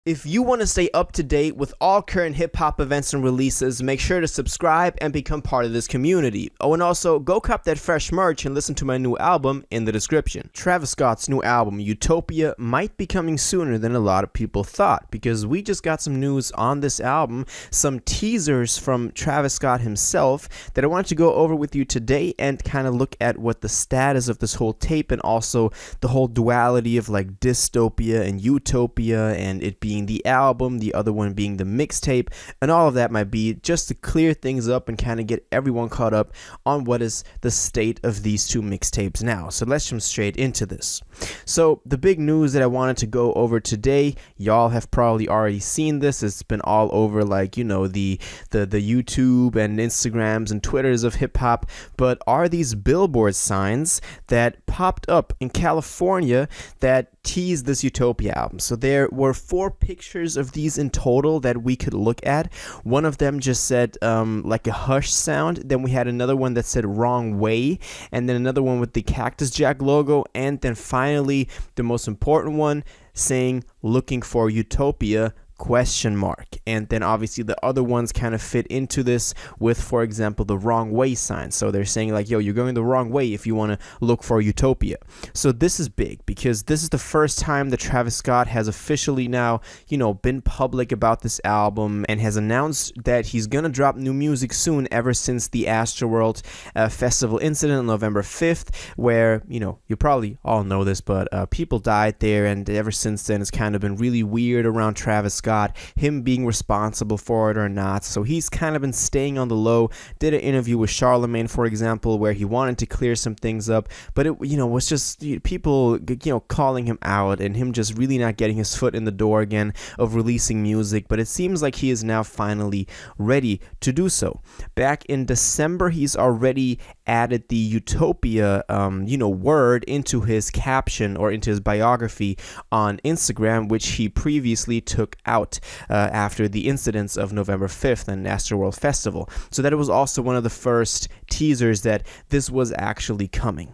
If you want to stay up to date with all current hip-hop events and releases, make sure to subscribe and become part of this community. Oh, and also, go cop that fresh merch and listen to my new album in the description. Travis Scott's new album, Utopia, might be coming sooner than a lot of people thought, because we just got some news on this album, some teasers from Travis Scott himself, that I wanted to go over with you today and kind of look at what the status of this whole tape and also the whole duality of like dystopia and utopia and it being the album, the other one being the mixtape, and all of that might be just to clear things up and kind of get everyone caught up on what is the state of these two mixtapes now. So let's jump straight into this. So the big news that I wanted to go over today, y'all have probably already seen this. It's been all over, like, you know, the YouTube and Instagrams and Twitters of hip hop, but are these billboard signs that popped up in California that teased this Utopia album. So there were 4 pictures of these in total that we could look at. One of them just said like a hush sound. Then we had another one that said wrong way, and then another one with the Cactus Jack logo, and then finally the most important one saying looking for Utopia ? And then obviously the other ones kind of fit into this with, for example, the wrong way sign. So they're saying like, yo, you're going the wrong way if you want to look for Utopia. So this is big because this is the first time that Travis Scott has officially now, you know, been public about this album and has announced that he's going to drop new music soon, ever since the Astroworld Festival incident on November 5th, where, you know, you probably all know this, but people died there, and ever since then it's kind of been really weird around Travis Scott, him being responsible for it or not. So he's kind of been staying on the low. Did an interview with Charlemagne, for example, where he wanted to clear some things up, but it, you know, was just people, you know, calling him out and him just really not getting his foot in the door again of releasing music. But it seems like he is now finally ready to do so. Back in December, he's already added the Utopia, you know, word into his caption or into his biography on Instagram, which he previously took out after the incidents of November 5th and Astroworld Festival. So that it was also one of the first teasers that this was actually coming.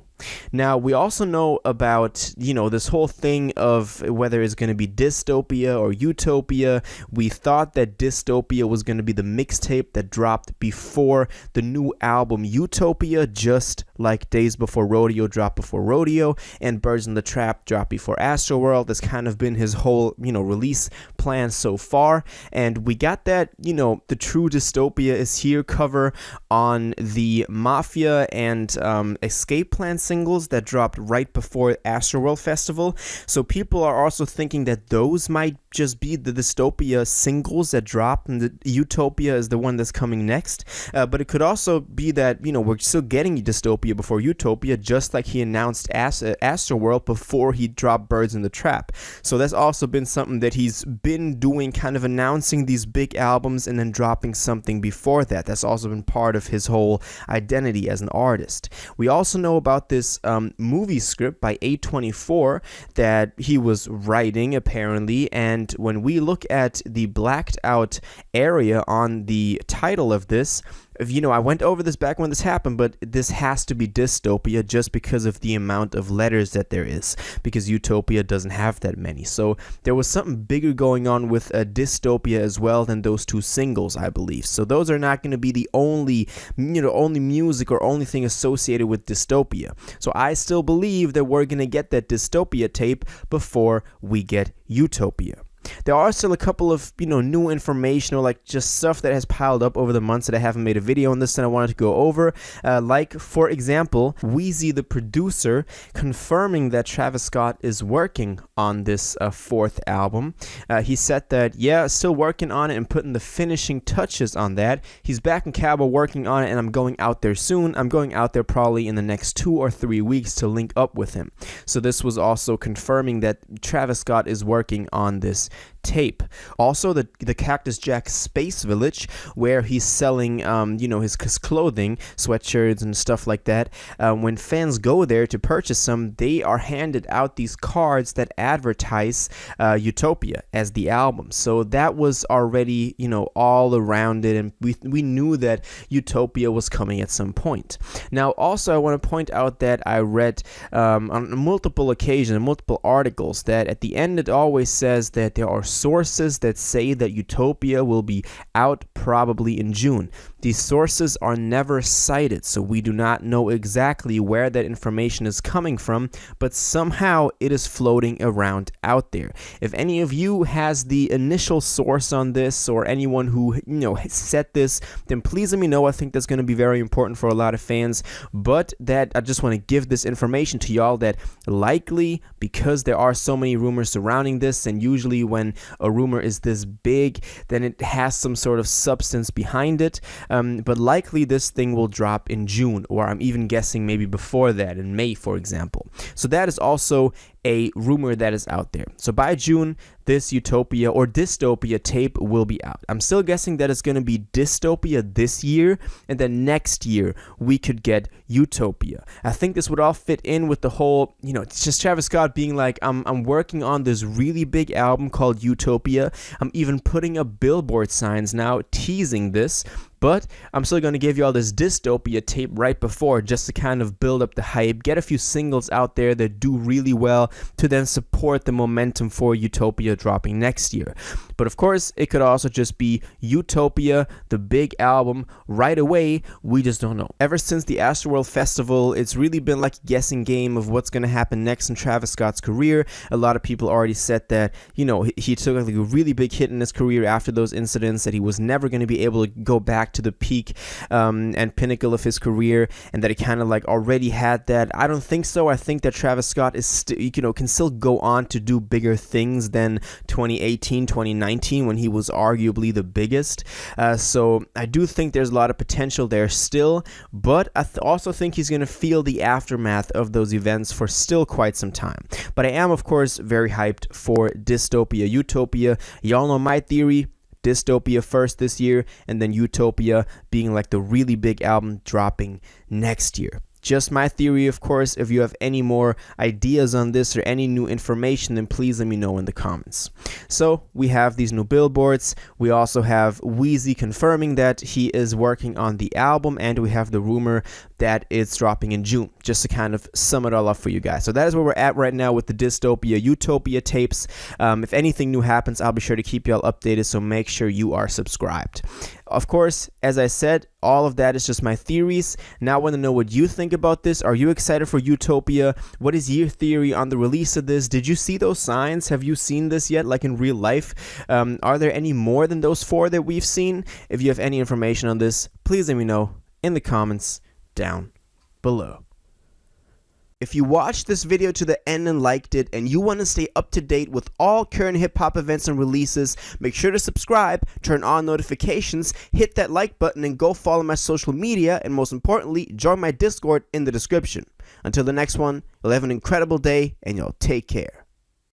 Now, we also know about, you know, this whole thing of whether it's going to be dystopia or utopia. We thought that dystopia was going to be the mixtape that dropped before the new album Utopia, just like Days Before Rodeo dropped before Rodeo and Birds in the Trap dropped before Astroworld. That's kind of been his whole, you know, release plan so far. And we got that, you know, the True Dystopia is Here cover on the Mafia and Escape Plan singles that dropped right before Astroworld Festival. So people are also thinking that those might just be the dystopia singles that dropped, and the Utopia is the one that's coming next. But it could also be that, you know, we're still getting dystopia before Utopia, just like he announced Astroworld before he dropped Birds in the Trap. So that's also been something that he's been doing, kind of announcing these big albums and then dropping something before that. That's also been part of his whole identity as an artist. We also know about this movie script by A24 that he was writing, apparently, and when we look at the blacked out area on the title of this, you know, I went over this back when this happened, but this has to be dystopia just because of the amount of letters that there is, because Utopia doesn't have that many. So there was something bigger going on with dystopia as well than those 2 singles, I believe. So those are not going to be the only, you know, only music or only thing associated with dystopia. So I still believe that we're going to get that dystopia tape before we get Utopia. There are still a couple of, you know, new information or like just stuff that has piled up over the months that I haven't made a video on this and I wanted to go over. Like, for example, Wheezy, the producer, confirming that Travis Scott is working on this 4th album. He said that, yeah, still working on it and putting the finishing touches on that. He's back in Cabo working on it, and I'm going out there soon. I'm going out there probably in the next 2 or 3 weeks to link up with him. So this was also confirming that Travis Scott is working on this tape. Also, the Cactus Jack Space Village, where he's selling, you know, his clothing, sweatshirts and stuff like that. When fans go there to purchase some, they are handed out these cards that advertise Utopia as the album. So that was already, you know, all around it, and we knew that Utopia was coming at some point. Now, also, I want to point out that I read on multiple occasions, multiple articles, that at the end it always says that there are sources that say that Utopia will be out probably in June. These sources are never cited, so we do not know exactly where that information is coming from, but somehow it is floating around out there. If any of you has the initial source on this, or anyone who said this, then please let me know. I think that's going to be very important for a lot of fans. But that I just want to give this information to y'all, that likely, because there are so many rumors surrounding this, and usually when a rumor is this big, then it has some sort of substance behind it. But likely this thing will drop in June, or I'm even guessing maybe before that, in May, for example. So that is also a rumor that is out there. So by June, this Utopia or Dystopia tape will be out. I'm still guessing that it's going to be Dystopia this year, and then next year we could get Utopia. I think this would all fit in with the whole, it's just Travis Scott being like, I'm working on this really big album called Utopia. I'm even putting up billboard signs now teasing this. But I'm still going to give you all this Dystopia tape right before, just to kind of build up the hype, get a few singles out there that do really well to then support the momentum for Utopia dropping next year. But of course, it could also just be Utopia, the big album, right away. We just don't know. Ever since the Astroworld Festival, it's really been like a guessing game of what's going to happen next in Travis Scott's career. A lot of people already said that, he took like a really big hit in his career after those incidents, that he was never going to be able to go back to the peak and pinnacle of his career, and that he kind of like already had that. I don't think so. I think that Travis Scott is can still go on to do bigger things than 2018, 2019, when he was arguably the biggest. So I do think there's a lot of potential there still, but I also think he's going to feel the aftermath of those events for still quite some time. But I am, of course, very hyped for Dystopia, Utopia. Y'all know my theory. Dystopia first this year, and then Utopia being like the really big album dropping next year. Just my theory, of course. If you have any more ideas on this or any new information, then please let me know in the comments. So we have these new billboards. We also have Weezy confirming that he is working on the album, and we have the rumor that it's dropping in June, just to kind of sum it all up for you guys. So that is where we're at right now with the Dystopia Utopia tapes. If anything new happens, I'll be sure to keep y'all updated, so make sure you are subscribed. Of course, as I said, all of that is just my theories. Now I want to know what you think about this. Are you excited for Utopia? What is your theory on the release of this? Did you see those signs? Have you seen this yet, like in real life? Are there any more than those 4 that we've seen? If you have any information on this, please let me know in the comments down below. If you watched this video to the end and liked it, and you want to stay up to date with all current hip-hop events and releases, make sure to subscribe, turn on notifications, hit that like button, and go follow my social media, and most importantly, join my Discord in the description. Until the next one, you'll have an incredible day, and y'all take care.